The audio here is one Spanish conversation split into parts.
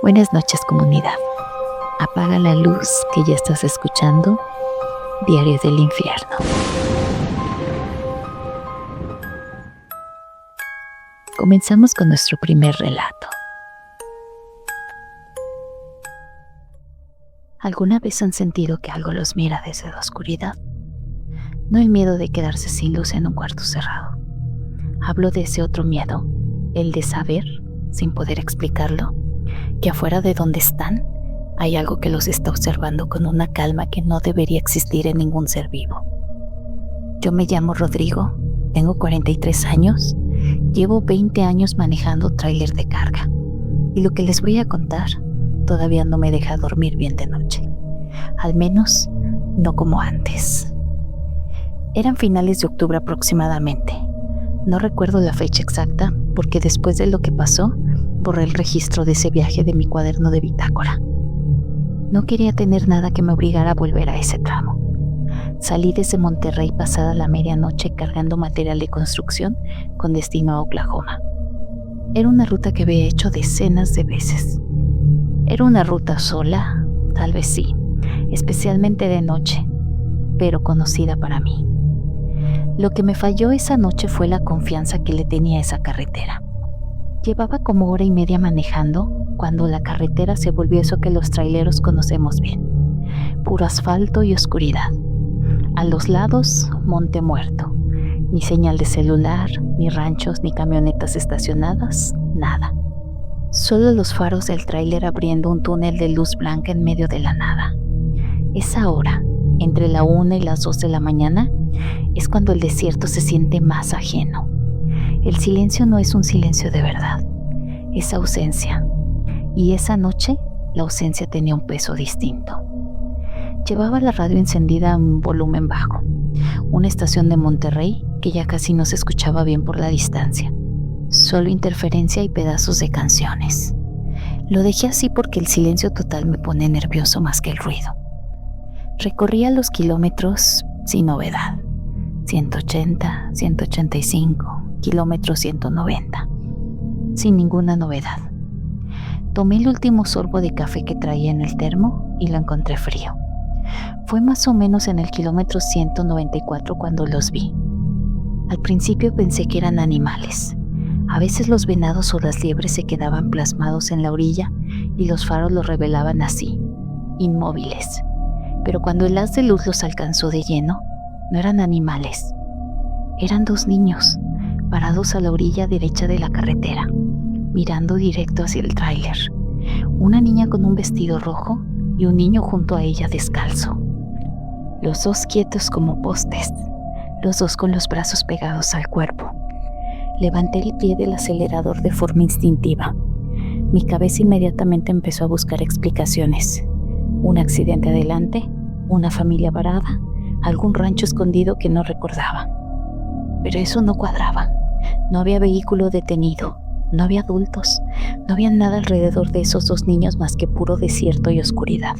Buenas noches, comunidad. Apaga la luz que ya estás escuchando Diarios del Infierno. Comenzamos con nuestro primer relato. ¿Alguna vez han sentido que algo los mira desde la oscuridad? No el miedo de quedarse sin luz en un cuarto cerrado. Hablo de ese otro miedo, el de saber, sin poder explicarlo, que afuera de donde están hay algo que los está observando con una calma que no debería existir en ningún ser vivo. Yo me llamo Rodrigo, tengo 43 años, llevo 20 años manejando tráiler de carga y lo que les voy a contar todavía no me deja dormir bien de noche, al menos no como antes. Eran finales de octubre aproximadamente. No recuerdo la fecha exacta porque después de lo que pasó, borré el registro de ese viaje de mi cuaderno de bitácora. No quería tener nada que me obligara a volver a ese tramo. Salí desde Monterrey pasada la medianoche cargando material de construcción con destino a Oklahoma. Era una ruta que había hecho decenas de veces. Era una ruta sola, tal vez sí, especialmente de noche, pero conocida para mí. Lo que me falló esa noche fue la confianza que le tenía a esa carretera. Llevaba como hora y media manejando cuando la carretera se volvió eso que los traileros conocemos bien. Puro asfalto y oscuridad. A los lados, monte muerto. Ni señal de celular, ni ranchos, ni camionetas estacionadas, nada. Solo los faros del tráiler abriendo un túnel de luz blanca en medio de la nada. Esa hora, entre la 1 y las 2 de la mañana, es cuando el desierto se siente más ajeno. El silencio no es un silencio de verdad, es ausencia. Y esa noche, la ausencia tenía un peso distinto. Llevaba la radio encendida a un volumen bajo, una estación de Monterrey que ya casi no se escuchaba bien por la distancia. Solo interferencia y pedazos de canciones. Lo dejé así porque el silencio total me pone nervioso más que el ruido. Recorría los kilómetros sin novedad. 180, 185, kilómetros 190. Sin ninguna novedad. Tomé el último sorbo de café que traía en el termo y lo encontré frío. Fue más o menos en el kilómetro 194 cuando los vi. Al principio pensé que eran animales. A veces los venados o las liebres se quedaban plasmados en la orilla y los faros los revelaban así, inmóviles. Pero cuando el haz de luz los alcanzó de lleno, no eran animales. Eran dos niños, parados a la orilla derecha de la carretera, mirando directo hacia el tráiler. Una niña con un vestido rojo y un niño junto a ella descalzo. Los dos quietos como postes, los dos con los brazos pegados al cuerpo. Levanté el pie del acelerador de forma instintiva. Mi cabeza inmediatamente empezó a buscar explicaciones. Un accidente adelante, una familia varada, algún rancho escondido que no recordaba. Pero eso no cuadraba. No había vehículo detenido, no había adultos, no había nada alrededor de esos dos niños más que puro desierto y oscuridad.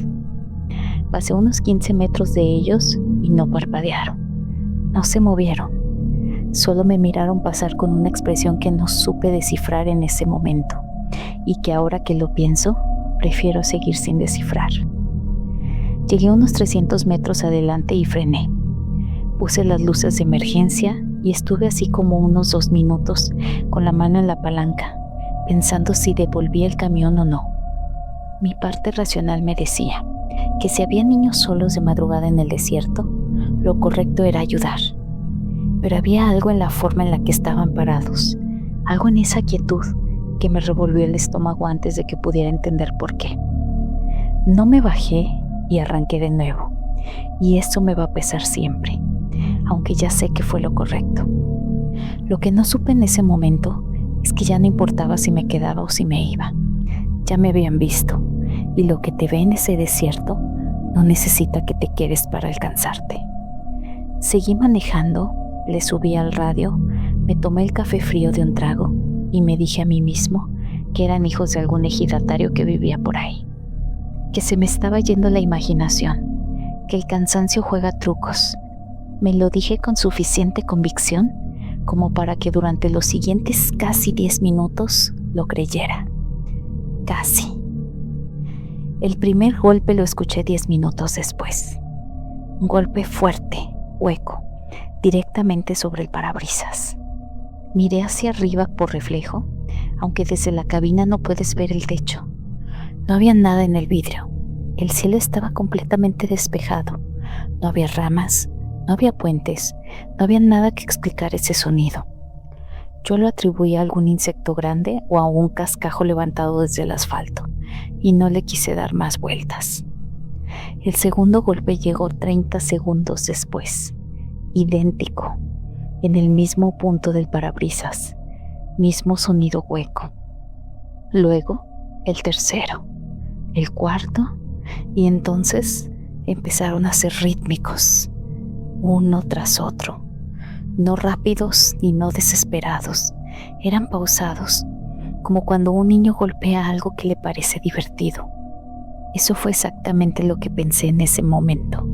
Pasé unos 15 metros de ellos y no parpadearon. No se movieron. Solo me miraron pasar con una expresión que no supe descifrar en ese momento y que ahora que lo pienso, prefiero seguir sin descifrar. Llegué unos 300 metros adelante y frené. Puse las luces de emergencia y estuve así como unos 2 minutos con la mano en la palanca, pensando si devolvía el camión o no. Mi parte racional me decía que si había niños solos de madrugada en el desierto, lo correcto era ayudar. Pero había algo en la forma en la que estaban parados, algo en esa quietud que me revolvió el estómago antes de que pudiera entender por qué. No me bajé y arranqué de nuevo, y eso me va a pesar siempre, aunque ya sé que fue lo correcto. Lo que no supe en ese momento es que ya no importaba si me quedaba o si me iba. Ya me habían visto, y lo que te ve en ese desierto no necesita que te quedes para alcanzarte. Seguí manejando, le subí al radio, me tomé el café frío de un trago y me dije a mí mismo que eran hijos de algún ejidatario que vivía por ahí, que se me estaba yendo la imaginación, que el cansancio juega trucos. Me lo dije con suficiente convicción como para que durante los siguientes casi 10 minutos lo creyera. Casi. El primer golpe lo escuché 10 minutos después. Un golpe fuerte, hueco, directamente sobre el parabrisas. Miré hacia arriba por reflejo, aunque desde la cabina no puedes ver el techo. No había nada en el vidrio. El cielo estaba completamente despejado. No había ramas, no había puentes, no había nada que explicar ese sonido. Yo lo atribuía a algún insecto grande o a un cascajo levantado desde el asfalto, y no le quise dar más vueltas. El segundo golpe llegó 30 segundos después, idéntico, en el mismo punto del parabrisas, mismo sonido hueco. Luego, el tercero, el cuarto, y entonces empezaron a ser rítmicos, uno tras otro, no rápidos ni no desesperados, eran pausados, como cuando un niño golpea algo que le parece divertido. Eso fue exactamente lo que pensé en ese momento,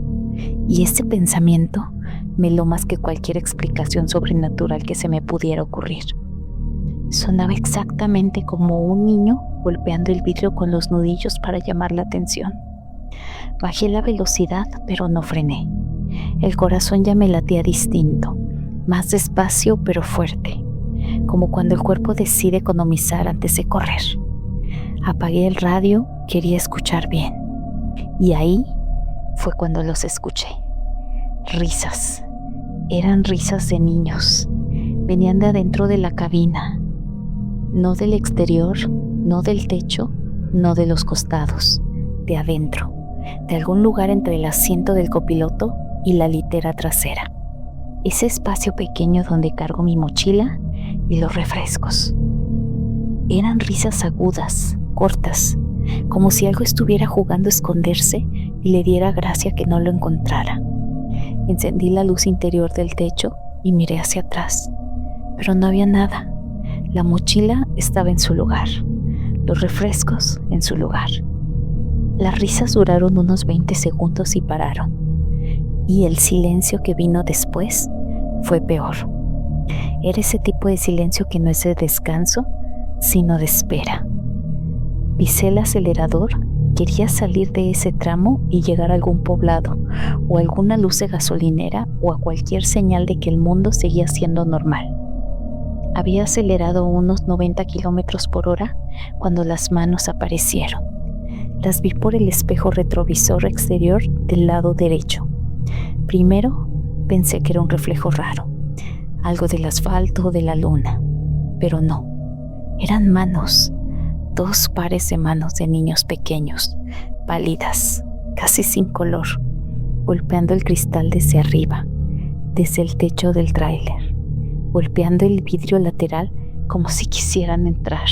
y ese pensamiento me heló más que cualquier explicación sobrenatural que se me pudiera ocurrir. Sonaba exactamente como un niño golpeando el vidrio con los nudillos para llamar la atención. Bajé la velocidad, pero no frené. El corazón ya me latía distinto, más despacio pero fuerte, como cuando el cuerpo decide economizar antes de correr. Apagué el radio, quería escuchar bien, y ahí fue cuando los escuché. Risas. Eran risas de niños. Venían de adentro de la cabina, no del exterior, no del techo, no de los costados, de adentro, de algún lugar entre el asiento del copiloto y la litera trasera. Ese espacio pequeño donde cargo mi mochila y los refrescos. Eran risas agudas, cortas, como si algo estuviera jugando a esconderse y le diera gracia que no lo encontrara. Encendí la luz interior del techo y miré hacia atrás, pero no había nada. La mochila estaba en su lugar, los refrescos en su lugar. Las risas duraron unos 20 segundos y pararon, y el silencio que vino después fue peor. Era ese tipo de silencio que no es de descanso, sino de espera. Pisé el acelerador, quería salir de ese tramo y llegar a algún poblado, o alguna luz de gasolinera, o a cualquier señal de que el mundo seguía siendo normal. Había acelerado unos 90 kilómetros por hora cuando las manos aparecieron. Las vi por el espejo retrovisor exterior del lado derecho. Primero pensé que era un reflejo raro, algo del asfalto o de la luna, pero no, eran manos, 2 pares de manos de niños pequeños, pálidas, casi sin color, golpeando el cristal desde arriba, desde el techo del tráiler, golpeando el vidrio lateral como si quisieran entrar.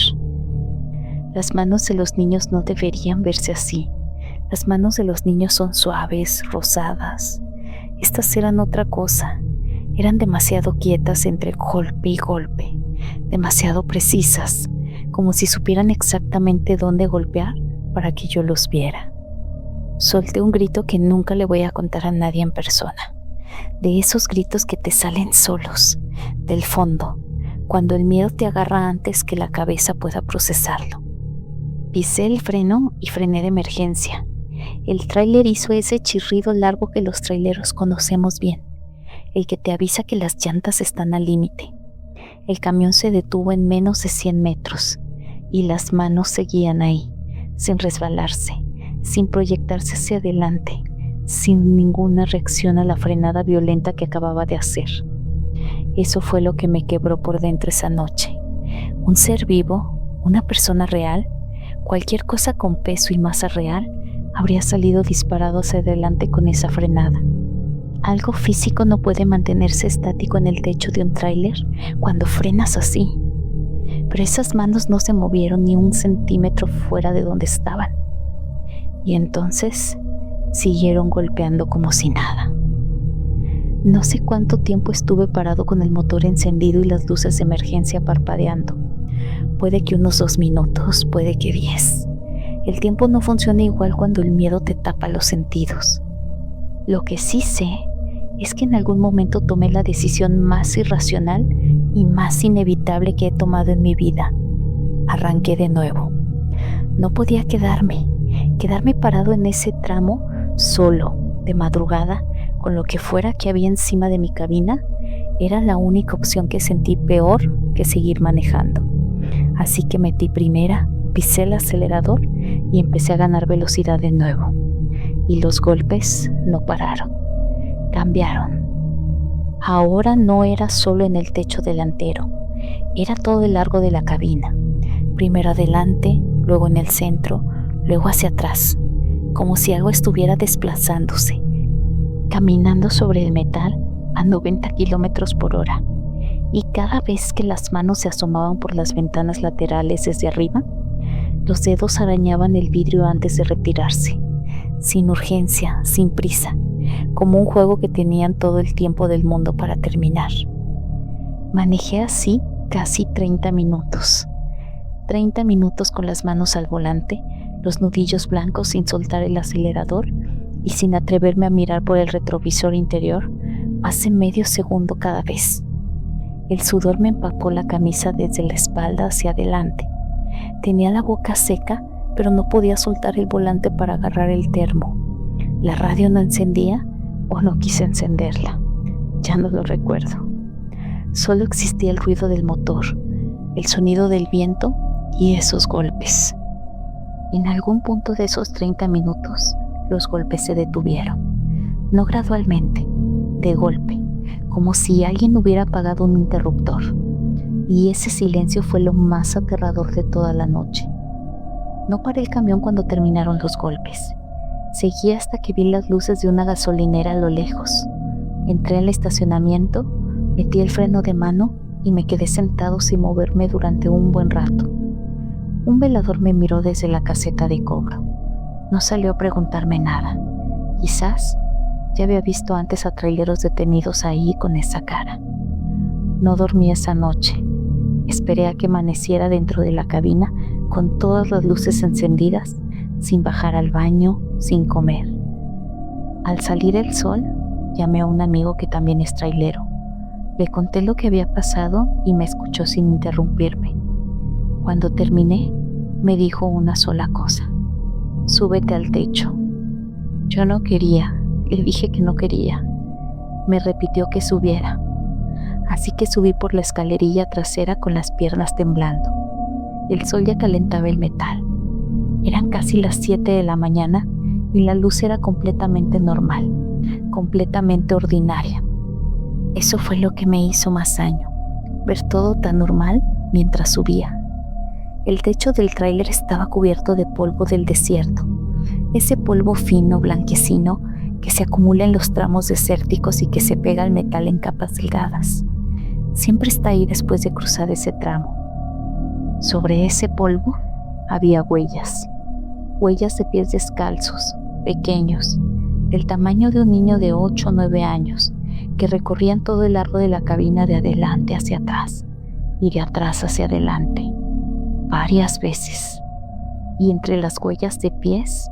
Las manos de los niños no deberían verse así. Las manos de los niños son suaves, rosadas. Estas eran otra cosa. Eran demasiado quietas entre golpe y golpe, demasiado precisas, como si supieran exactamente dónde golpear para que yo los viera. Solté un grito que nunca le voy a contar a nadie en persona, de esos gritos que te salen solos, del fondo, cuando el miedo te agarra antes que la cabeza pueda procesarlo. Pisé el freno y frené de emergencia. El tráiler hizo ese chirrido largo que los traileros conocemos bien, el que te avisa que las llantas están al límite. El camión se detuvo en menos de 100 metros y las manos seguían ahí, sin resbalarse, sin proyectarse hacia adelante, sin ninguna reacción a la frenada violenta que acababa de hacer. Eso fue lo que me quebró por dentro esa noche. Un ser vivo, una persona real, cualquier cosa con peso y masa real, habría salido disparado hacia adelante con esa frenada. Algo físico no puede mantenerse estático en el techo de un tráiler cuando frenas así. Pero esas manos no se movieron ni un centímetro fuera de donde estaban. Y entonces siguieron golpeando como si nada. No sé cuánto tiempo estuve parado con el motor encendido y las luces de emergencia parpadeando. Puede que unos 2 minutos, puede que 10. El tiempo no funciona igual cuando el miedo te tapa los sentidos. Lo que sí sé es que en algún momento tomé la decisión más irracional y más inevitable que he tomado en mi vida. Arranqué de nuevo. No podía quedarme. Quedarme parado en ese tramo solo, de madrugada, con lo que fuera que había encima de mi cabina, era la única opción que sentí peor que seguir manejando. Así que metí primera, pisé el acelerador y empecé a ganar velocidad de nuevo. Y los golpes no pararon, cambiaron. Ahora no era solo en el techo delantero, era todo el largo de la cabina. Primero adelante, luego en el centro, luego hacia atrás, como si algo estuviera desplazándose, caminando sobre el metal a 90 kilómetros por hora. Y cada vez que las manos se asomaban por las ventanas laterales desde arriba, los dedos arañaban el vidrio antes de retirarse, sin urgencia, sin prisa, como un juego que tenían todo el tiempo del mundo para terminar. Manejé así casi 30 minutos. 30 minutos con las manos al volante, los nudillos blancos sin soltar el acelerador y sin atreverme a mirar por el retrovisor interior más de medio segundo cada vez. El sudor me empapó la camisa desde la espalda hacia adelante. Tenía la boca seca, pero no podía soltar el volante para agarrar el termo. La radio no encendía o no quise encenderla. Ya no lo recuerdo. Solo existía el ruido del motor, el sonido del viento y esos golpes. En algún punto de esos 30 minutos, los golpes se detuvieron. No gradualmente, de golpe, como si alguien hubiera apagado un interruptor. Y ese silencio fue lo más aterrador de toda la noche. No paré el camión cuando terminaron los golpes. Seguí hasta que vi las luces de una gasolinera a lo lejos. Entré al estacionamiento, metí el freno de mano y me quedé sentado sin moverme durante un buen rato. Un velador me miró desde la caseta de cobro. No salió a preguntarme nada. Quizás ya había visto antes a traileros detenidos ahí con esa cara. No dormí esa noche. Esperé a que amaneciera dentro de la cabina con todas las luces encendidas, sin bajar al baño, sin comer. Al salir el sol, llamé a un amigo que también es trailero. Le conté lo que había pasado y me escuchó sin interrumpirme. Cuando terminé, me dijo una sola cosa: súbete al techo. Yo no quería, le dije que no quería. Me repitió que subiera. Así que subí por la escalerilla trasera con las piernas temblando. El sol ya calentaba el metal. Eran casi las 7 de la mañana y la luz era completamente normal, completamente ordinaria. Eso fue lo que me hizo más daño, ver todo tan normal mientras subía. El techo del tráiler estaba cubierto de polvo del desierto, ese polvo fino, blanquecino, que se acumula en los tramos desérticos y que se pega al metal en capas delgadas. Siempre está ahí después de cruzar ese tramo. Sobre ese polvo había huellas de pies descalzos, pequeños, del tamaño de un niño de 8 o 9 años, que recorrían todo el largo de la cabina de adelante hacia atrás y de atrás hacia adelante, varias veces. Y entre las huellas de pies,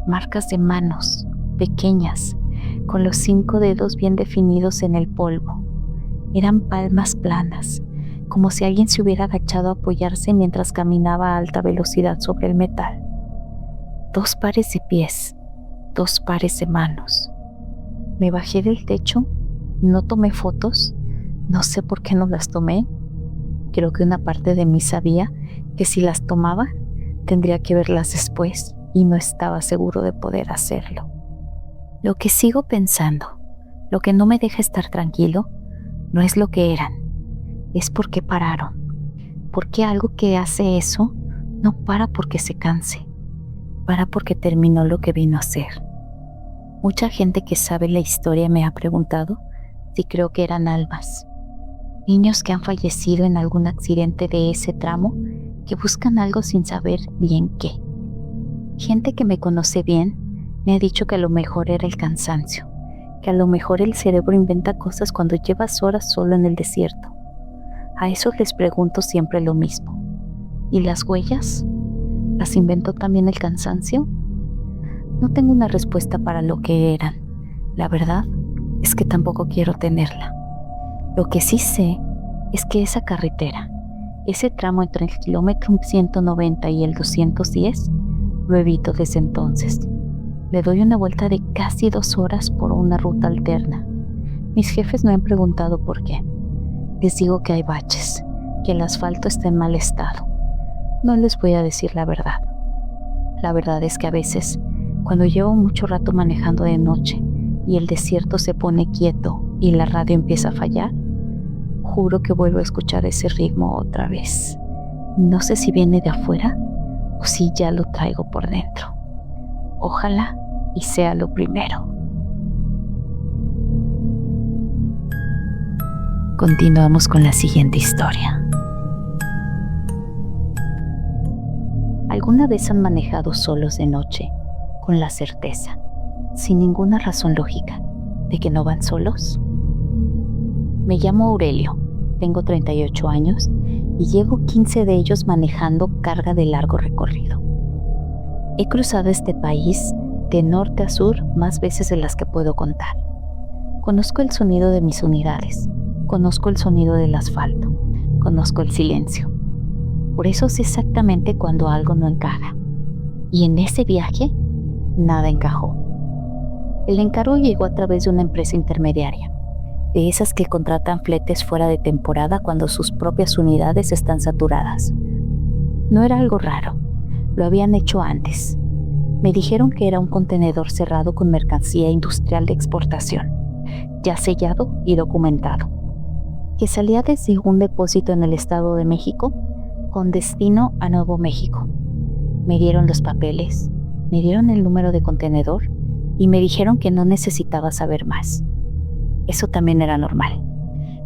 marcas de manos, pequeñas, con los 5 dedos bien definidos en el polvo. Eran palmas planas, como si alguien se hubiera agachado a apoyarse mientras caminaba a alta velocidad sobre el metal. 2 pares de pies, 2 pares de manos. Me bajé del techo, no tomé fotos, no sé por qué no las tomé. Creo que una parte de mí sabía que si las tomaba, tendría que verlas después y no estaba seguro de poder hacerlo. Lo que sigo pensando, lo que no me deja estar tranquilo, no es lo que eran, es por qué pararon. Porque algo que hace eso no para porque se canse, para porque terminó lo que vino a hacer. Mucha gente que sabe la historia me ha preguntado si creo que eran almas, niños que han fallecido en algún accidente de ese tramo, que buscan algo sin saber bien qué. Gente que me conoce bien me ha dicho que a lo mejor era el cansancio, que a lo mejor el cerebro inventa cosas cuando llevas horas solo en el desierto. A esos les pregunto siempre lo mismo. ¿Y las huellas? ¿Las inventó también el cansancio? No tengo una respuesta para lo que eran. La verdad es que tampoco quiero tenerla. Lo que sí sé es que esa carretera, ese tramo entre el kilómetro 190 y el 210, Lo evito desde entonces. Le doy una vuelta de casi 2 horas por una ruta alterna. Mis jefes me han preguntado por qué. Les digo que hay baches, que el asfalto está en mal estado. No les voy a decir la verdad. La verdad es que a veces, cuando llevo mucho rato manejando de noche y el desierto se pone quieto y la radio empieza a fallar, juro que vuelvo a escuchar ese ritmo otra vez. No sé si viene de afuera o si ya lo traigo por dentro. Ojalá y sea lo primero. Continuamos con la siguiente historia. ¿Alguna vez han manejado solos de noche con la certeza, sin ninguna razón lógica, de que no van solos? Me llamo Aurelio, tengo 38 años y llevo 15 de ellos manejando carga de largo recorrido. He cruzado este país de norte a sur más veces de las que puedo contar. Conozco el sonido de mis unidades, conozco el sonido del asfalto, conozco el silencio. Por eso sé exactamente cuando algo no encaja. Y en ese viaje, nada encajó. El encargo llegó a través de una empresa intermediaria, de esas que contratan fletes fuera de temporada cuando sus propias unidades están saturadas. No era algo raro, lo habían hecho antes. Me dijeron que era un contenedor cerrado con mercancía industrial de exportación, ya sellado y documentado, que salía desde un depósito en el Estado de México con destino a Nuevo México. Me dieron los papeles, me dieron el número de contenedor y me dijeron que no necesitaba saber más. Eso también era normal.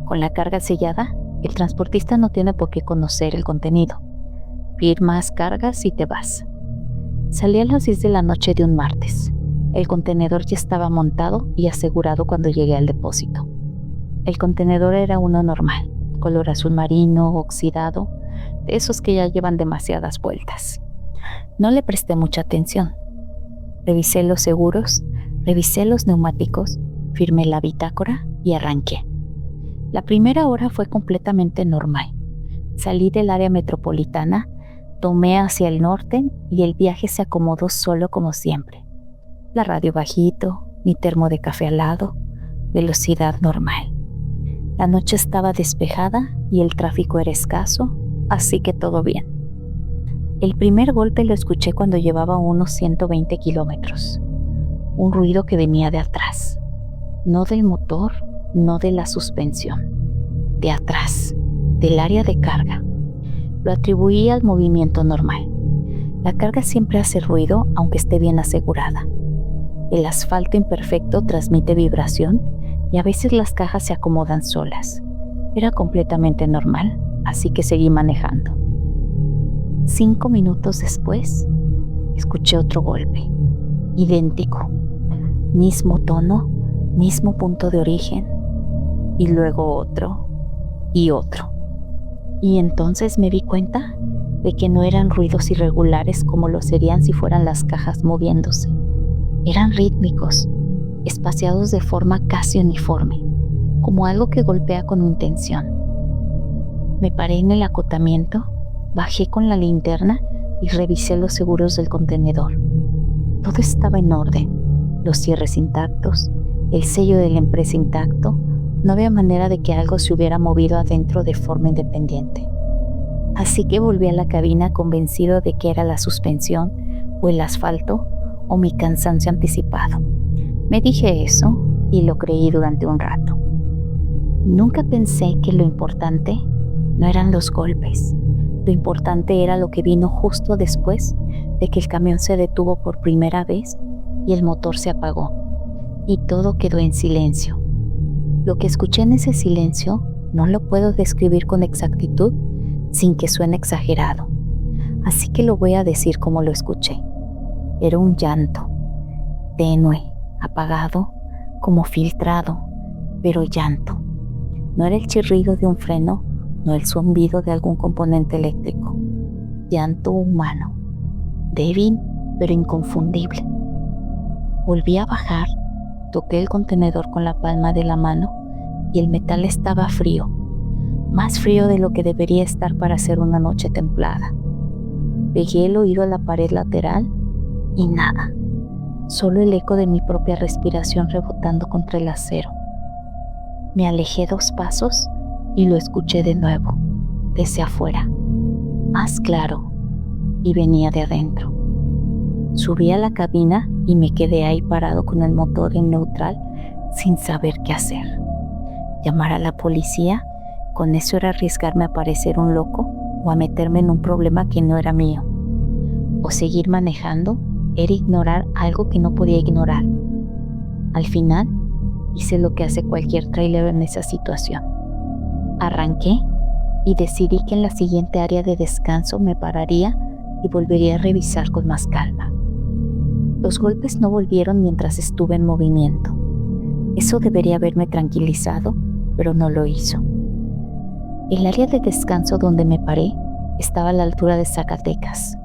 Con la carga sellada, el transportista no tiene por qué conocer el contenido. Firmas, cargas y te vas. Salí a las 10 de la noche de un martes. El contenedor ya estaba montado y asegurado cuando llegué al depósito. El contenedor era uno normal, color azul marino, oxidado, de esos que ya llevan demasiadas vueltas. No le presté mucha atención. Revisé los seguros, revisé los neumáticos, firmé la bitácora y arranqué. La primera hora fue completamente normal. Salí del área metropolitana, tomé hacia el norte y el viaje se acomodó solo como siempre. La radio bajito, mi termo de café al lado, velocidad normal. La noche estaba despejada y el tráfico era escaso, así que todo bien. El primer golpe lo escuché cuando llevaba unos 120 kilómetros. Un ruido que venía de atrás. No del motor, no de la suspensión. De atrás, del área de carga. Lo atribuí al movimiento normal. La carga siempre hace ruido aunque esté bien asegurada. El asfalto imperfecto transmite vibración y a veces las cajas se acomodan solas. Era completamente normal, así que seguí manejando. 5 minutos después, escuché otro golpe, idéntico, mismo tono, mismo punto de origen, y luego otro y otro. Y entonces me di cuenta de que no eran ruidos irregulares como lo serían si fueran las cajas moviéndose. Eran rítmicos, espaciados de forma casi uniforme, como algo que golpea con intención. Me paré en el acotamiento, bajé con la linterna y revisé los seguros del contenedor. Todo estaba en orden, los cierres intactos, el sello de la empresa intacto. No había manera de que algo se hubiera movido adentro de forma independiente. Así que volví a la cabina convencido de que era la suspensión o el asfalto o mi cansancio anticipado. Me dije eso y lo creí durante un rato. Nunca pensé que lo importante no eran los golpes. Lo importante era lo que vino justo después de que el camión se detuvo por primera vez y el motor se apagó y todo quedó en silencio. Lo que escuché en ese silencio no lo puedo describir con exactitud sin que suene exagerado, así que lo voy a decir como lo escuché. Era un llanto, tenue, apagado, como filtrado, pero llanto. No era el chirrido de un freno, no el zumbido de algún componente eléctrico. Llanto humano, débil pero inconfundible. Volví a bajar, toqué el contenedor con la palma de la mano y el metal estaba frío, más frío de lo que debería estar para ser una noche templada. Pegué el oído a la pared lateral y nada, solo el eco de mi propia respiración rebotando contra el acero. Me alejé 2 pasos y lo escuché de nuevo, desde afuera, más claro, y venía de adentro. Subí a la cabina y me quedé ahí parado con el motor en neutral sin saber qué hacer. Llamar a la policía, con eso era arriesgarme a parecer un loco o a meterme en un problema que no era mío. O seguir manejando era ignorar algo que no podía ignorar. Al final, hice lo que hace cualquier tráiler en esa situación. Arranqué y decidí que en la siguiente área de descanso me pararía y volvería a revisar con más calma. Los golpes no volvieron mientras estuve en movimiento. Eso debería haberme tranquilizado, pero no lo hizo. El área de descanso donde me paré estaba a la altura de Zacatecas.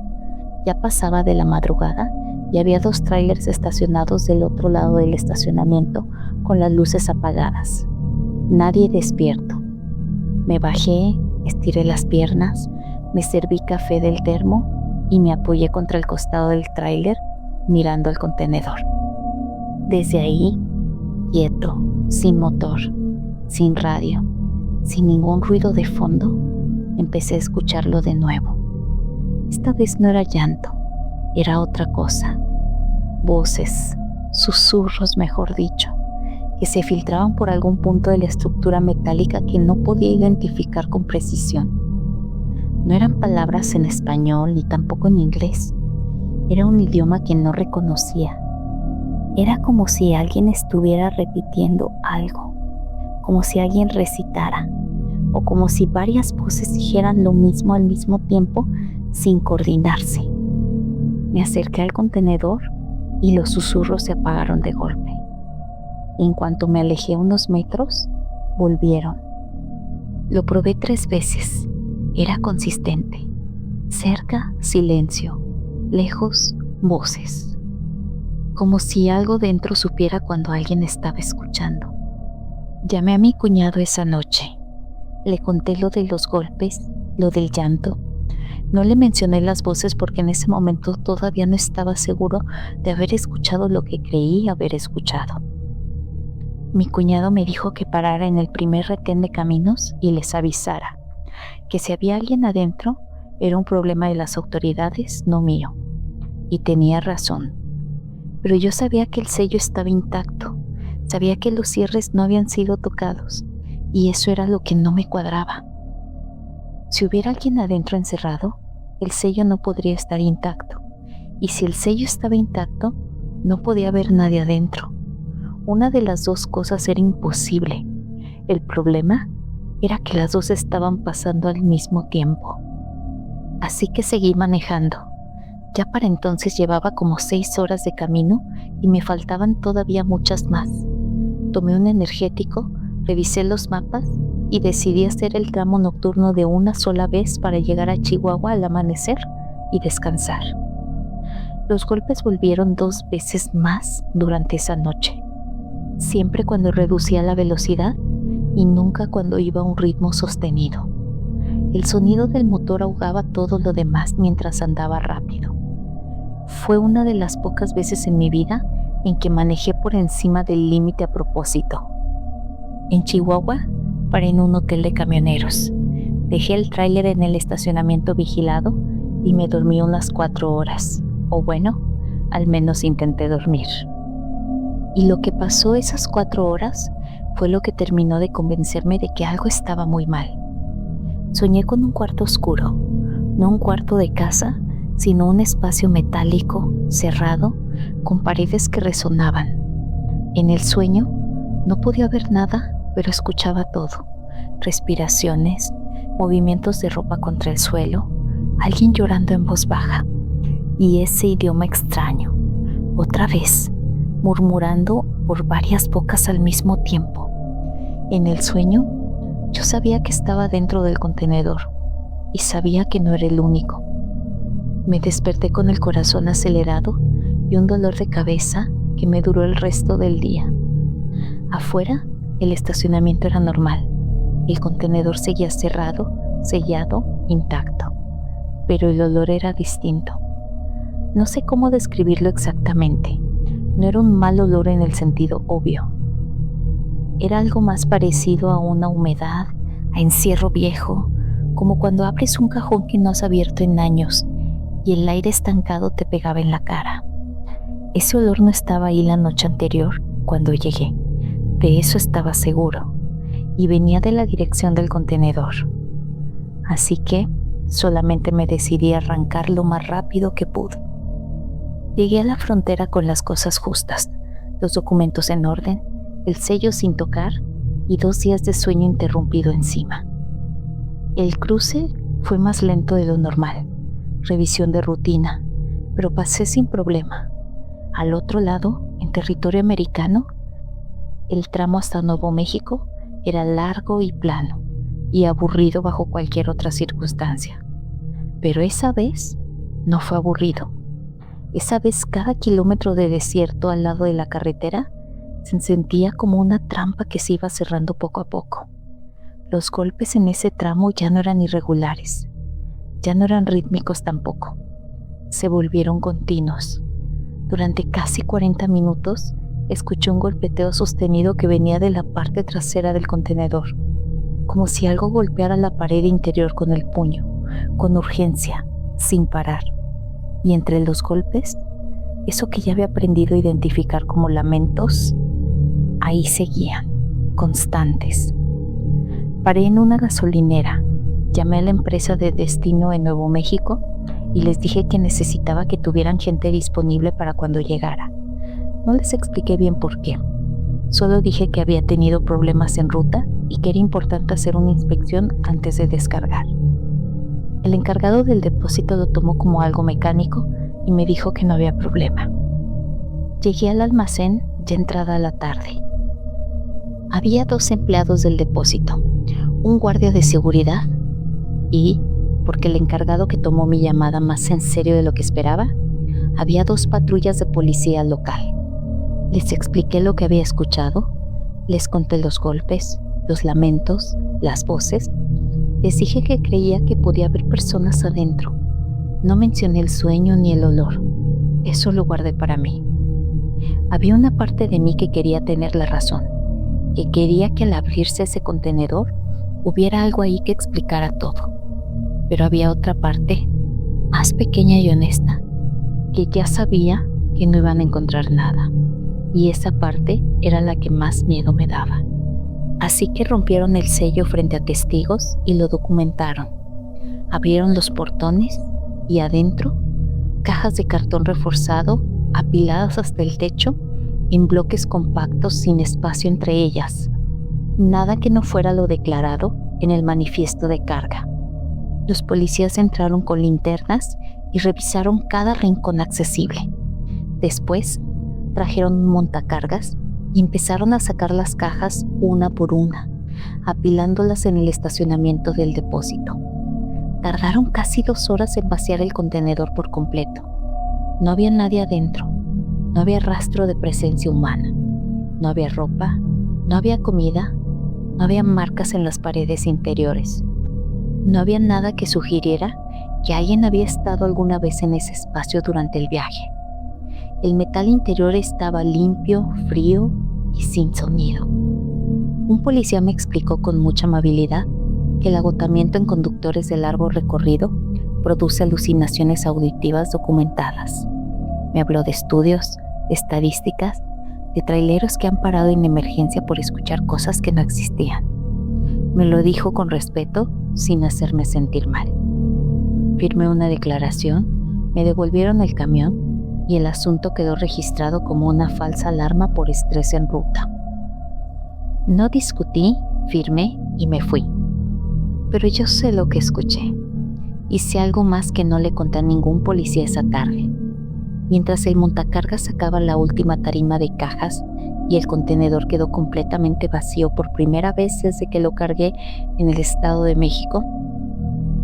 Ya pasaba de la madrugada y había 2 tráilers estacionados del otro lado del estacionamiento con las luces apagadas. Nadie despierto. Me bajé, estiré las piernas, me serví café del termo y me apoyé contra el costado del tráiler mirando el contenedor. Desde ahí, quieto, sin motor, sin radio, sin ningún ruido de fondo, empecé a escucharlo de nuevo. Esta vez no era llanto, era otra cosa. Voces, susurros mejor dicho, que se filtraban por algún punto de la estructura metálica que no podía identificar con precisión. No eran palabras en español ni tampoco en inglés. Era un idioma que no reconocía. Era como si alguien estuviera repitiendo algo, como si alguien recitara, o como si varias voces dijeran lo mismo al mismo tiempo sin coordinarse. Me acerqué al contenedor y los susurros se apagaron de golpe. En cuanto me alejé unos metros, volvieron. Lo probé 3 veces. Era consistente. Cerca, silencio. Lejos, voces. Como si algo dentro supiera cuando alguien estaba escuchando. Llamé a mi cuñado esa noche. Le conté lo de los golpes, lo del llanto. No le mencioné las voces porque en ese momento todavía no estaba seguro de haber escuchado lo que creí haber escuchado. Mi cuñado me dijo que parara en el primer retén de caminos y les avisara que si había alguien adentro era un problema de las autoridades, no mío. Y tenía razón. Pero yo sabía que el sello estaba intacto, sabía que los cierres no habían sido tocados y eso era lo que no me cuadraba. Si hubiera alguien adentro encerrado, el sello no podría estar intacto. Y si el sello estaba intacto, no podía haber nadie adentro. Una de las 2 cosas era imposible. El problema era que las 2 estaban pasando al mismo tiempo. Así que seguí manejando. Ya para entonces llevaba como 6 horas de camino y me faltaban todavía muchas más. Tomé un energético, revisé los mapas y decidí hacer el tramo nocturno de una sola vez para llegar a Chihuahua al amanecer y descansar. Los golpes volvieron 2 veces más durante esa noche, siempre cuando reducía la velocidad y nunca cuando iba a un ritmo sostenido. El sonido del motor ahogaba todo lo demás mientras andaba rápido. Fue una de las pocas veces en mi vida en que manejé por encima del límite a propósito. En Chihuahua, paré en un hotel de camioneros. Dejé el tráiler en el estacionamiento vigilado y me dormí unas 4 horas. O bueno, al menos intenté dormir. Y lo que pasó esas 4 horas fue lo que terminó de convencerme de que algo estaba muy mal. Soñé con un cuarto oscuro, no un cuarto de casa, sino un espacio metálico, cerrado, con paredes que resonaban. En el sueño no podía ver nada, pero escuchaba todo: respiraciones, movimientos de ropa contra el suelo, alguien llorando en voz baja, y ese idioma extraño, otra vez, murmurando por varias bocas al mismo tiempo. En el sueño, yo sabía que estaba dentro del contenedor y sabía que no era el único. Me desperté con el corazón acelerado y un dolor de cabeza que me duró el resto del día. Afuera, el estacionamiento era normal. El contenedor seguía cerrado, sellado, intacto. Pero el olor era distinto. No sé cómo describirlo exactamente. No era un mal olor en el sentido obvio. Era algo más parecido a una humedad, a encierro viejo, como cuando abres un cajón que no has abierto en años y el aire estancado te pegaba en la cara. Ese olor no estaba ahí la noche anterior cuando llegué. De eso estaba seguro. Y venía de la dirección del contenedor. Así que solamente me decidí a arrancar lo más rápido que pude. Llegué a la frontera con las cosas justas, los documentos en orden, el sello sin tocar y 2 días de sueño interrumpido encima. El cruce fue más lento de lo normal, revisión de rutina, pero pasé sin problema. Al otro lado, en territorio americano, el tramo hasta Nuevo México era largo y plano, y aburrido bajo cualquier otra circunstancia. Pero esa vez no fue aburrido. Esa vez cada kilómetro de desierto al lado de la carretera se sentía como una trampa que se iba cerrando poco a poco. Los golpes en ese tramo ya no eran irregulares, ya no eran rítmicos tampoco. Se volvieron continuos. Durante casi 40 minutos escuché un golpeteo sostenido que venía de la parte trasera del contenedor, como si algo golpeara la pared interior con el puño, con urgencia, sin parar. Y entre los golpes, eso que ya había aprendido a identificar como lamentos, ahí seguían, constantes. Paré en una gasolinera, llamé a la empresa de destino en Nuevo México y les dije que necesitaba que tuvieran gente disponible para cuando llegara. No les expliqué bien por qué. Solo dije que había tenido problemas en ruta y que era importante hacer una inspección antes de descargar. El encargado del depósito lo tomó como algo mecánico y me dijo que no había problema. Llegué al almacén ya entrada la tarde. Había 2 empleados del depósito, un guardia de seguridad y, porque el encargado que tomó mi llamada más en serio de lo que esperaba, había 2 patrullas de policía local. Les expliqué lo que había escuchado, les conté los golpes, los lamentos, las voces. Les dije que creía que podía haber personas adentro. No mencioné el sueño ni el olor. Eso lo guardé para mí. Había una parte de mí que quería tener la razón, que quería que al abrirse ese contenedor hubiera algo ahí que explicara todo. Pero había otra parte, más pequeña y honesta, que ya sabía que no iban a encontrar nada. Y esa parte era la que más miedo me daba. Así que rompieron el sello frente a testigos y lo documentaron. Abrieron los portones y adentro, cajas de cartón reforzado apiladas hasta el techo en bloques compactos sin espacio entre ellas. Nada que no fuera lo declarado en el manifiesto de carga. Los policías entraron con linternas y revisaron cada rincón accesible. Después, trajeron un montacargas y empezaron a sacar las cajas una por una, apilándolas en el estacionamiento del depósito. Tardaron casi 2 horas en vaciar el contenedor por completo. No había nadie adentro, no había rastro de presencia humana, no había ropa, no había comida, no había marcas en las paredes interiores. No había nada que sugiriera que alguien había estado alguna vez en ese espacio durante el viaje. El metal interior estaba limpio, frío y sin sonido. Un policía me explicó con mucha amabilidad que el agotamiento en conductores de largo recorrido produce alucinaciones auditivas documentadas. Me habló de estudios, estadísticas, de traileros que han parado en emergencia por escuchar cosas que no existían. Me lo dijo con respeto, sin hacerme sentir mal. Firmé una declaración, me devolvieron el camión y el asunto quedó registrado como una falsa alarma por estrés en ruta. No discutí, firmé y me fui. Pero yo sé lo que escuché. Hice algo más que no le conté a ningún policía esa tarde. Mientras el montacargas sacaba la última tarima de cajas y el contenedor quedó completamente vacío por primera vez desde que lo cargué en el Estado de México,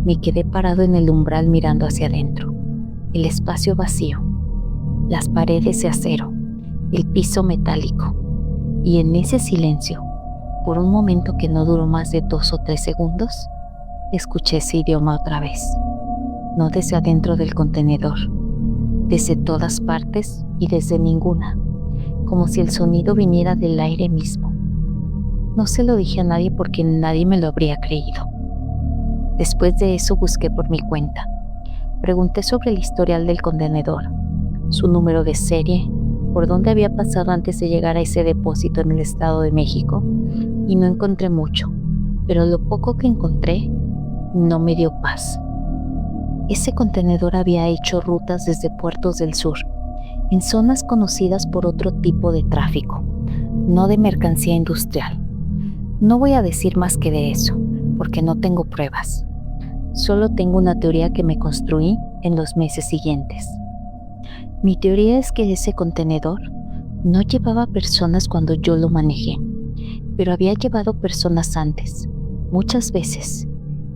me quedé parado en el umbral mirando hacia adentro. El espacio vacío, las paredes de acero, el piso metálico. Y en ese silencio, por un momento que no duró más de 2 o 3 segundos, escuché ese idioma otra vez. No desde adentro del contenedor, desde todas partes y desde ninguna, como si el sonido viniera del aire mismo. No se lo dije a nadie porque nadie me lo habría creído. Después de eso busqué por mi cuenta. Pregunté sobre el historial del contenedor, su número de serie, por dónde había pasado antes de llegar a ese depósito en el Estado de México, y no encontré mucho, pero lo poco que encontré no me dio paz. Ese contenedor había hecho rutas desde puertos del sur, en zonas conocidas por otro tipo de tráfico, no de mercancía industrial. No voy a decir más que de eso, porque no tengo pruebas. Solo tengo una teoría que me construí en los meses siguientes. Mi teoría es que ese contenedor no llevaba personas cuando yo lo manejé, pero había llevado personas antes, muchas veces,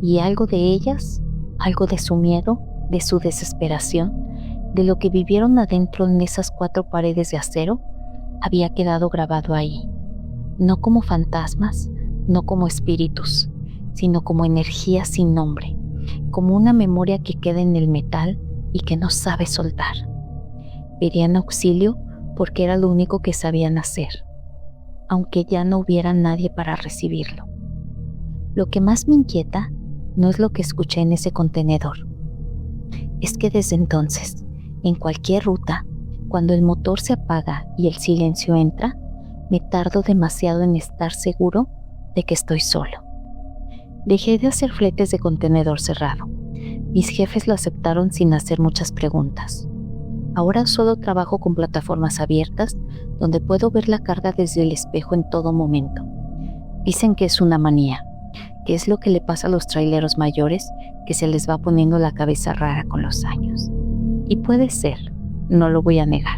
y algo de ellas, algo de su miedo, de su desesperación, de lo que vivieron adentro en esas 4 paredes de acero, había quedado grabado ahí, no como fantasmas, no como espíritus, sino como energía sin nombre, como una memoria que queda en el metal y que no sabe soltar. Pedían auxilio porque era lo único que sabían hacer, aunque ya no hubiera nadie para recibirlo. Lo que más me inquieta no es lo que escuché en ese contenedor. Es que desde entonces, en cualquier ruta, cuando el motor se apaga y el silencio entra, me tardo demasiado en estar seguro de que estoy solo. Dejé de hacer fletes de contenedor cerrado. Mis jefes lo aceptaron sin hacer muchas preguntas. Ahora solo trabajo con plataformas abiertas donde puedo ver la carga desde el espejo en todo momento. Dicen que es una manía, que es lo que le pasa a los traileros mayores, que se les va poniendo la cabeza rara con los años. Y puede ser, no lo voy a negar.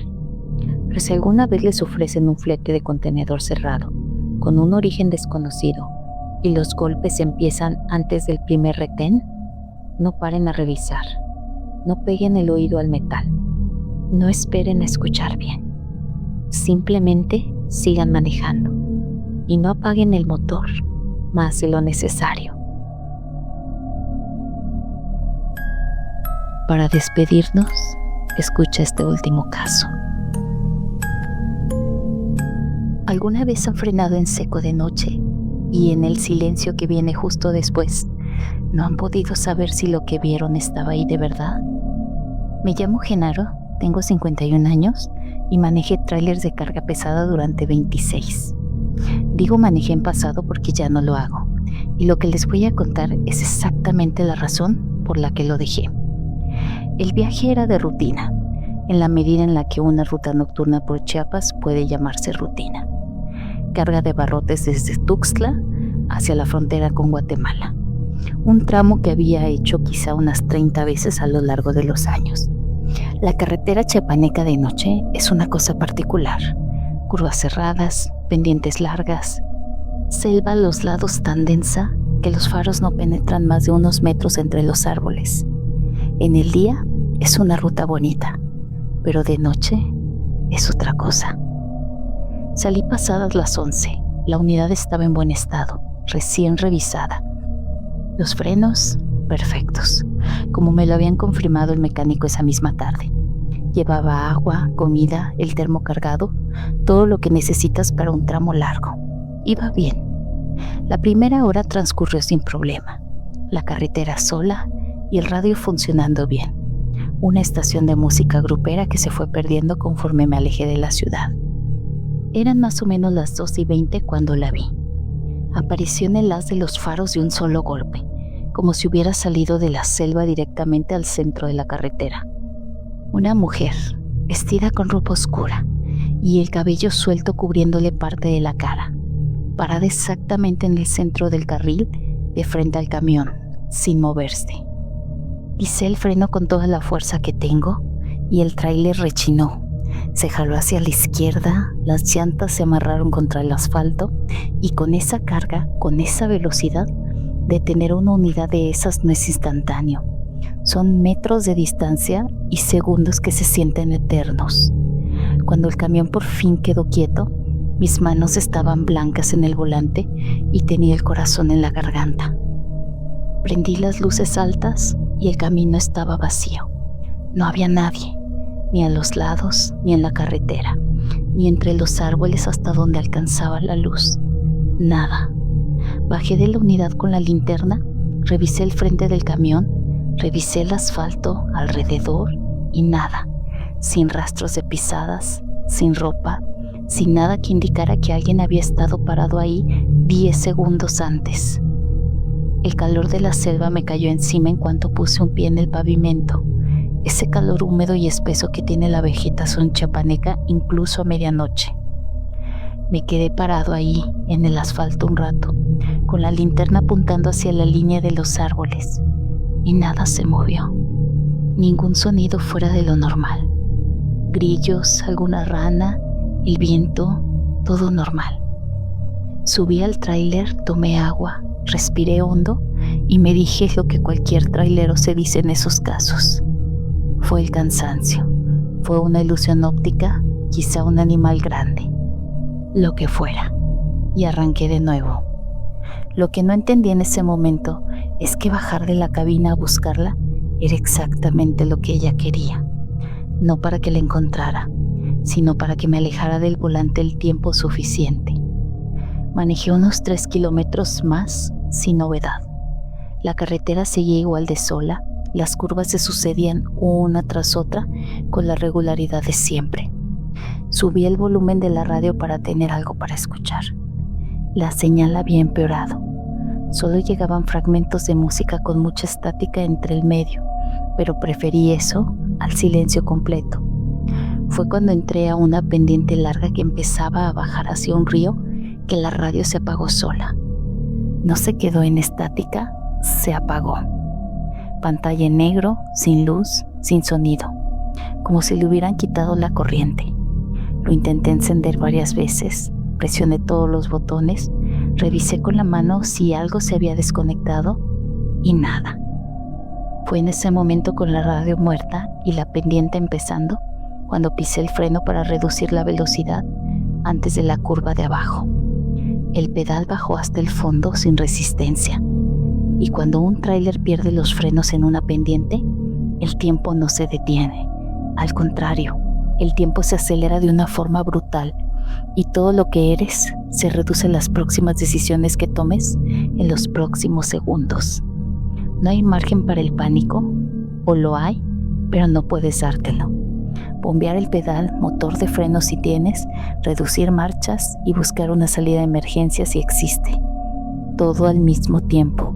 Pero si alguna vez les ofrecen un flete de contenedor cerrado, con un origen desconocido, y los golpes empiezan antes del primer retén, no paren a revisar, no peguen el oído al metal, no esperen a escuchar bien, simplemente sigan manejando y no apaguen el motor más de lo necesario. Para despedirnos, escucha este último caso. ¿Alguna vez han frenado en seco de noche y en el silencio que viene justo después no han podido saber si lo que vieron estaba ahí de verdad? Me llamo Genaro, tengo 51 años y manejé trailers de carga pesada durante 26. Digo manejé en pasado porque ya no lo hago, y lo que les voy a contar es exactamente la razón por la que lo dejé. El viaje era de rutina, en la medida en la que una ruta nocturna por Chiapas puede llamarse rutina. Carga de barrotes desde Tuxtla hacia la frontera con Guatemala, un tramo que había hecho quizá unas 30 veces a lo largo de los años. La carretera chiapaneca de noche es una cosa particular, curvas cerradas, pendientes largas, selva a los lados tan densa que los faros no penetran más de unos metros entre los árboles. En el día es una ruta bonita, pero de noche es otra cosa. Salí pasadas las 11. La unidad estaba en buen estado, recién revisada. Los frenos, perfectos, como me lo habían confirmado el mecánico esa misma tarde. Llevaba agua, comida, el termo cargado, todo lo que necesitas para un tramo largo. Iba bien. La primera hora transcurrió sin problema. La carretera sola y el radio funcionando bien. Una estación de música grupera que se fue perdiendo conforme me alejé de la ciudad. Eran más o menos las 2:20 cuando la vi. Apareció en el haz de los faros de un solo golpe, como si hubiera salido de la selva directamente al centro de la carretera. Una mujer, vestida con ropa oscura y el cabello suelto cubriéndole parte de la cara, parada exactamente en el centro del carril, de frente al camión, sin moverse. Pisé el freno con toda la fuerza que tengo y el tráiler rechinó. Se jaló hacia la izquierda, las llantas se amarraron contra el asfalto y con esa carga, con esa velocidad, detener una unidad de esas no es instantáneo. Son metros de distancia y segundos que se sienten eternos. Cuando el camión por fin quedó quieto, mis manos estaban blancas en el volante y tenía el corazón en la garganta. Prendí las luces altas y el camino estaba vacío. No había nadie. ni a los lados, ni en la carretera, ni entre los árboles hasta donde alcanzaba la luz. Nada. Bajé de la unidad con la linterna, revisé el frente del camión, revisé el asfalto alrededor y nada. Sin rastros de pisadas, sin ropa, sin nada que indicara que alguien había estado parado ahí 10 segundos antes. El calor de la selva me cayó encima en cuanto puse un pie en el pavimento, ese calor húmedo y espeso que tiene la vegetación chiapaneca incluso a medianoche. Me quedé parado ahí, en el asfalto un rato, con la linterna apuntando hacia la línea de los árboles, y nada se movió. Ningún sonido fuera de lo normal. Grillos, alguna rana, el viento, todo normal. Subí al tráiler, tomé agua, respiré hondo y me dije lo que cualquier trailero se dice en esos casos. Fue el cansancio, fue una ilusión óptica, quizá un animal grande, lo que fuera, y arranqué de nuevo. Lo que no entendí en ese momento es que bajar de la cabina a buscarla era exactamente lo que ella quería, no para que la encontrara, sino para que me alejara del volante el tiempo suficiente. Manejé unos 3 kilómetros más sin novedad. La carretera seguía igual de sola, las curvas se sucedían una tras otra con la regularidad de siempre. Subí el volumen de la radio para tener algo para escuchar. La señal había empeorado. Solo llegaban fragmentos de música con mucha estática entre el medio, pero preferí eso al silencio completo. Fue cuando entré a una pendiente larga que empezaba a bajar hacia un río que la radio se apagó sola. No se quedó en estática, se apagó. Pantalla en negro, sin luz, sin sonido, como si le hubieran quitado la corriente. Lo intenté encender varias veces, presioné todos los botones, revisé con la mano si algo se había desconectado y nada. Fue en ese momento, con la radio muerta y la pendiente empezando, cuando pisé el freno para reducir la velocidad antes de la curva de abajo. El pedal bajó hasta el fondo sin resistencia. Y cuando un tráiler pierde los frenos en una pendiente, el tiempo no se detiene. Al contrario, el tiempo se acelera de una forma brutal y todo lo que eres se reduce en las próximas decisiones que tomes en los próximos segundos. No hay margen para el pánico, o lo hay, pero no puedes dártelo. Bombear el pedal, motor de freno si tienes, reducir marchas y buscar una salida de emergencia si existe. Todo al mismo tiempo.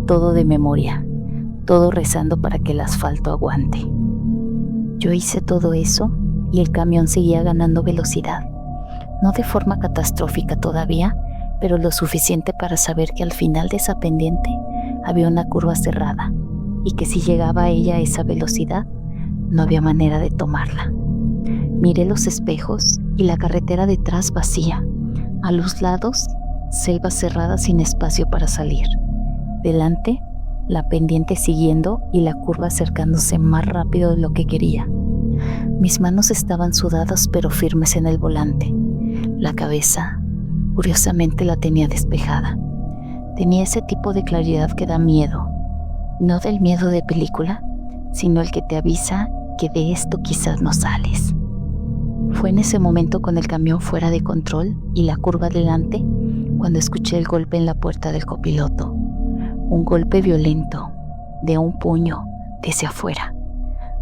Todo de memoria, todo rezando para que el asfalto aguante. Yo hice todo eso y el camión seguía ganando velocidad, no de forma catastrófica todavía, pero lo suficiente para saber que al final de esa pendiente había una curva cerrada y que si llegaba a ella a esa velocidad, no había manera de tomarla. Miré los espejos y la carretera detrás vacía, a los lados, selva cerrada sin espacio para salir. Delante, la pendiente siguiendo y la curva acercándose más rápido de lo que quería. Mis manos estaban sudadas pero firmes en el volante. La cabeza, curiosamente, la tenía despejada. Tenía ese tipo de claridad que da miedo. No del miedo de película, sino el que te avisa que de esto quizás no sales. Fue en ese momento, con el camión fuera de control y la curva delante, cuando escuché el golpe en la puerta del copiloto. Un golpe violento, de un puño, desde afuera,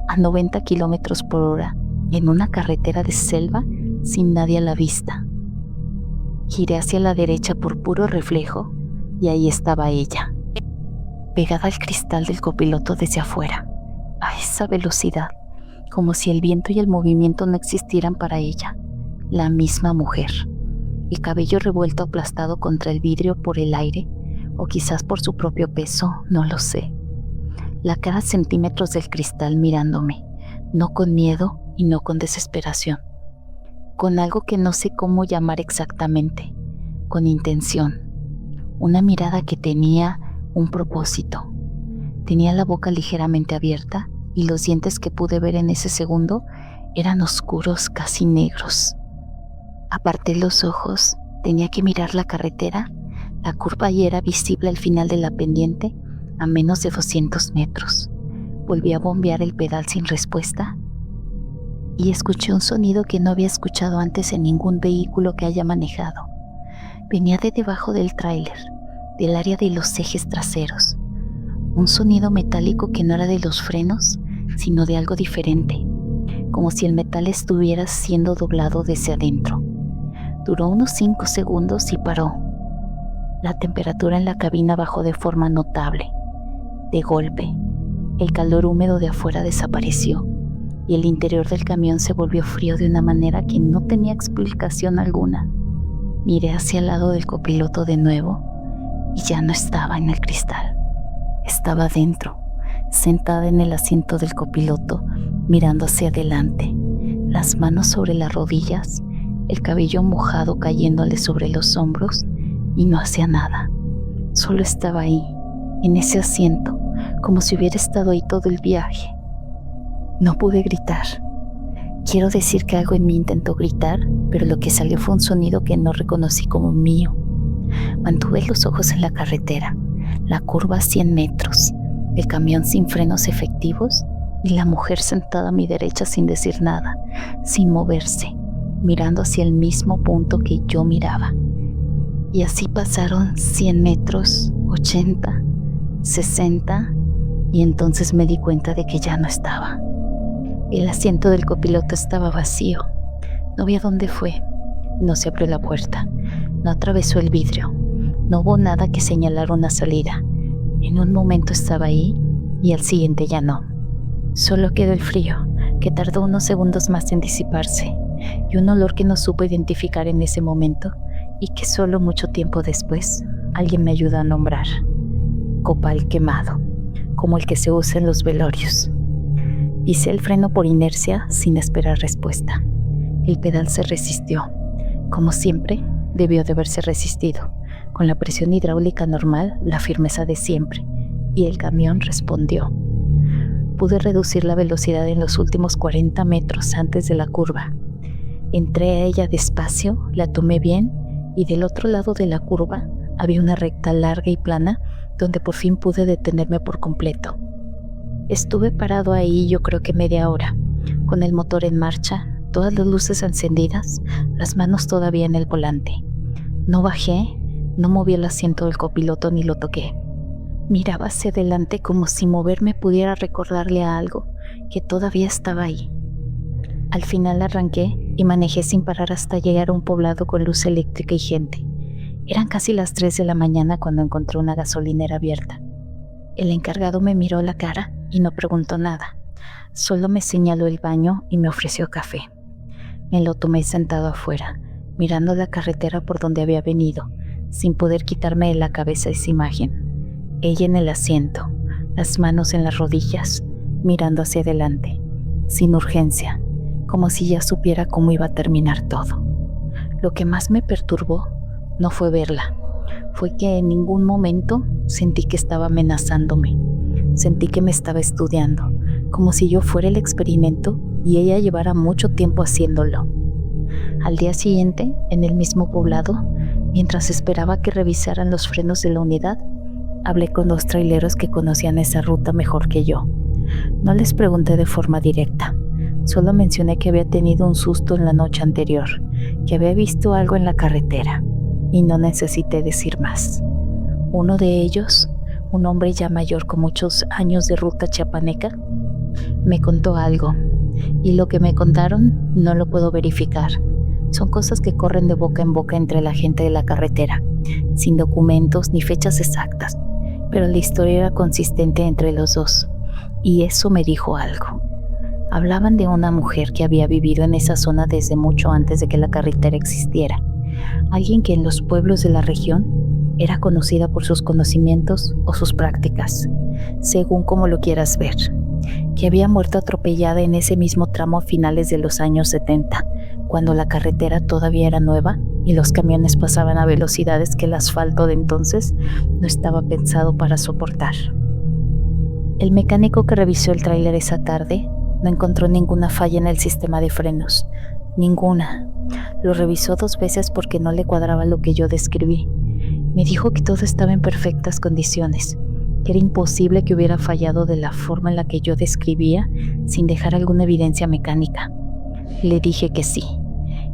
a 90 kilómetros por hora, en una carretera de selva sin nadie a la vista. Giré hacia la derecha por puro reflejo y ahí estaba ella, pegada al cristal del copiloto desde afuera, a esa velocidad, como si el viento y el movimiento no existieran para ella. La misma mujer, el cabello revuelto aplastado contra el vidrio por el aire, o quizás por su propio peso, no lo sé. La cara a centímetros del cristal mirándome, no con miedo y no con desesperación, con algo que no sé cómo llamar exactamente, con intención. Una mirada que tenía un propósito. Tenía la boca ligeramente abierta y los dientes que pude ver en ese segundo eran oscuros, casi negros. Aparté los ojos, tenía que mirar la carretera. La curva ya era visible al final de la pendiente, a menos de 200 metros. Volví a bombear el pedal sin respuesta y escuché un sonido que no había escuchado antes en ningún vehículo que haya manejado. Venía de debajo del tráiler, del área de los ejes traseros. Un sonido metálico que no era de los frenos, sino de algo diferente, como si el metal estuviera siendo doblado desde adentro. Duró unos 5 segundos y paró. La temperatura en la cabina bajó de forma notable. De golpe, el calor húmedo de afuera desapareció y el interior del camión se volvió frío de una manera que no tenía explicación alguna. Miré hacia el lado del copiloto de nuevo y ya no estaba en el cristal. Estaba dentro, sentada en el asiento del copiloto, mirando hacia adelante, las manos sobre las rodillas, el cabello mojado cayéndole sobre los hombros, y no hacía nada. Solo estaba ahí, en ese asiento, como si hubiera estado ahí todo el viaje. No pude gritar. Quiero decir que algo en mí intentó gritar, pero lo que salió fue un sonido que no reconocí como mío. Mantuve los ojos en la carretera, la curva a 100 metros, el camión sin frenos efectivos y la mujer sentada a mi derecha sin decir nada, sin moverse, mirando hacia el mismo punto que yo miraba. Y así pasaron 100 metros, 80, 60, y entonces me di cuenta de que ya no estaba. El asiento del copiloto estaba vacío. No vi a dónde fue. No se abrió la puerta. No atravesó el vidrio. No hubo nada que señalara una salida. En un momento estaba ahí y al siguiente ya no. Solo quedó el frío, que tardó unos segundos más en disiparse, y un olor que no supe identificar en ese momento y que solo mucho tiempo después alguien me ayudó a nombrar. Copal quemado, como el que se usa en los velorios. Pisé el freno por inercia sin esperar respuesta. El pedal se resistió. Como siempre, debió de haberse resistido. Con la presión hidráulica normal, la firmeza de siempre. Y el camión respondió. Pude reducir la velocidad en los últimos 40 metros antes de la curva. Entré a ella despacio, la tomé bien, y del otro lado de la curva había una recta larga y plana donde por fin pude detenerme por completo. Estuve parado ahí yo creo que media hora, con el motor en marcha, todas las luces encendidas, las manos todavía en el volante. No bajé, no moví el asiento del copiloto ni lo toqué. Miraba hacia adelante como si moverme pudiera recordarle a algo que todavía estaba ahí. Al final arranqué y manejé sin parar hasta llegar a un poblado con luz eléctrica y gente. Eran casi las 3 de la mañana cuando encontré una gasolinera abierta. El encargado me miró la cara y no preguntó nada. Solo me señaló el baño y me ofreció café. Me lo tomé sentado afuera, mirando la carretera por donde había venido, sin poder quitarme de la cabeza esa imagen. Ella en el asiento, las manos en las rodillas, mirando hacia adelante, sin urgencia, como si ya supiera cómo iba a terminar todo. Lo que más me perturbó no fue verla, fue que en ningún momento sentí que estaba amenazándome. Sentí que me estaba estudiando, como si yo fuera el experimento y ella llevara mucho tiempo haciéndolo. Al día siguiente, en el mismo poblado, mientras esperaba que revisaran los frenos de la unidad, hablé con 2 traileros que conocían esa ruta mejor que yo. No les pregunté de forma directa, solo mencioné que había tenido un susto en la noche anterior, que había visto algo en la carretera, y no necesité decir más. Uno de ellos, un hombre ya mayor con muchos años de ruta chiapaneca, me contó algo, y lo que me contaron no lo puedo verificar. Son cosas que corren de boca en boca entre la gente de la carretera, sin documentos ni fechas exactas, pero la historia era consistente entre los dos, y eso me dijo algo. Hablaban de una mujer que había vivido en esa zona desde mucho antes de que la carretera existiera, alguien que en los pueblos de la región era conocida por sus conocimientos o sus prácticas, según como lo quieras ver, que había muerto atropellada en ese mismo tramo a finales de los años 70, cuando la carretera todavía era nueva y los camiones pasaban a velocidades que el asfalto de entonces no estaba pensado para soportar. El mecánico que revisó el tráiler esa tarde no encontró ninguna falla en el sistema de frenos, ninguna. Lo revisó 2 veces porque no le cuadraba lo que yo describí. Me dijo que todo estaba en perfectas condiciones, que era imposible que hubiera fallado de la forma en la que yo describía sin dejar alguna evidencia mecánica. Le dije que sí,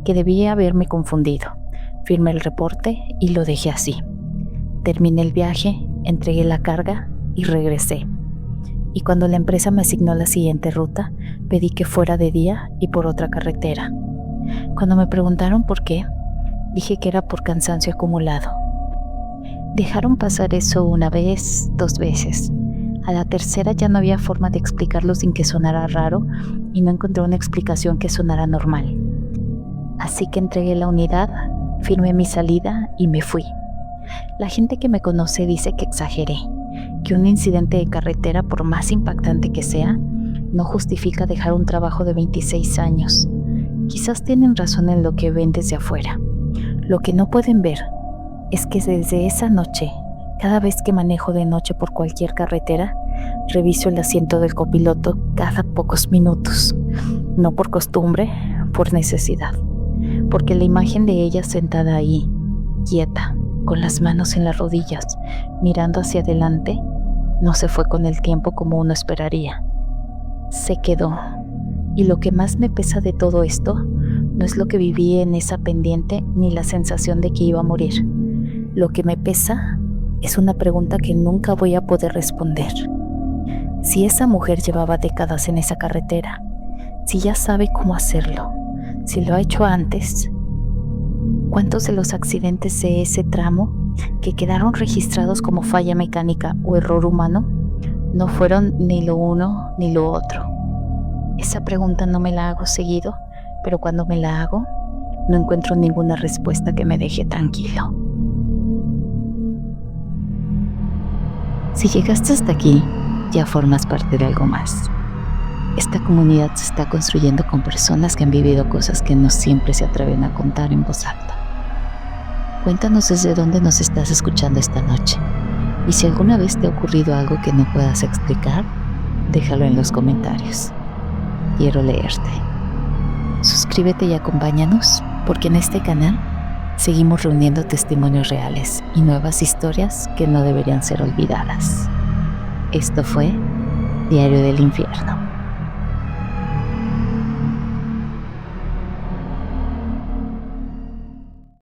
que debía haberme confundido. Firmé el reporte y lo dejé así. Terminé el viaje, entregué la carga y regresé. Y cuando la empresa me asignó la siguiente ruta, pedí que fuera de día y por otra carretera. Cuando me preguntaron por qué, dije que era por cansancio acumulado. Dejaron pasar eso una vez, 2 veces. A la tercera ya no había forma de explicarlo sin que sonara raro y no encontré una explicación que sonara normal. Así que entregué la unidad, firmé mi salida y me fui. La gente que me conoce dice que exageré, que un incidente de carretera, por más impactante que sea, no justifica dejar un trabajo de 26 años. Quizás tienen razón en lo que ven desde afuera. Lo que no pueden ver es que desde esa noche, cada vez que manejo de noche por cualquier carretera, reviso el asiento del copiloto cada pocos minutos. No por costumbre, por necesidad. Porque la imagen de ella sentada ahí, quieta, con las manos en las rodillas, mirando hacia adelante, no se fue con el tiempo como uno esperaría. Se quedó. Y lo que más me pesa de todo esto no es lo que viví en esa pendiente ni la sensación de que iba a morir. Lo que me pesa es una pregunta que nunca voy a poder responder. Si esa mujer llevaba décadas en esa carretera, si ya sabe cómo hacerlo, si lo ha hecho antes, ¿cuántos de los accidentes de ese tramo que quedaron registrados como falla mecánica o error humano no fueron ni lo uno ni lo otro? Esa pregunta no me la hago seguido, pero cuando me la hago, no encuentro ninguna respuesta que me deje tranquilo. Si llegaste hasta aquí, ya formas parte de algo más. Esta comunidad se está construyendo con personas que han vivido cosas que no siempre se atreven a contar en voz alta. Cuéntanos desde dónde nos estás escuchando esta noche. Y si alguna vez te ha ocurrido algo que no puedas explicar, déjalo en los comentarios. Quiero leerte. Suscríbete y acompáñanos, porque en este canal seguimos reuniendo testimonios reales y nuevas historias que no deberían ser olvidadas. Esto fue Diario del Infierno.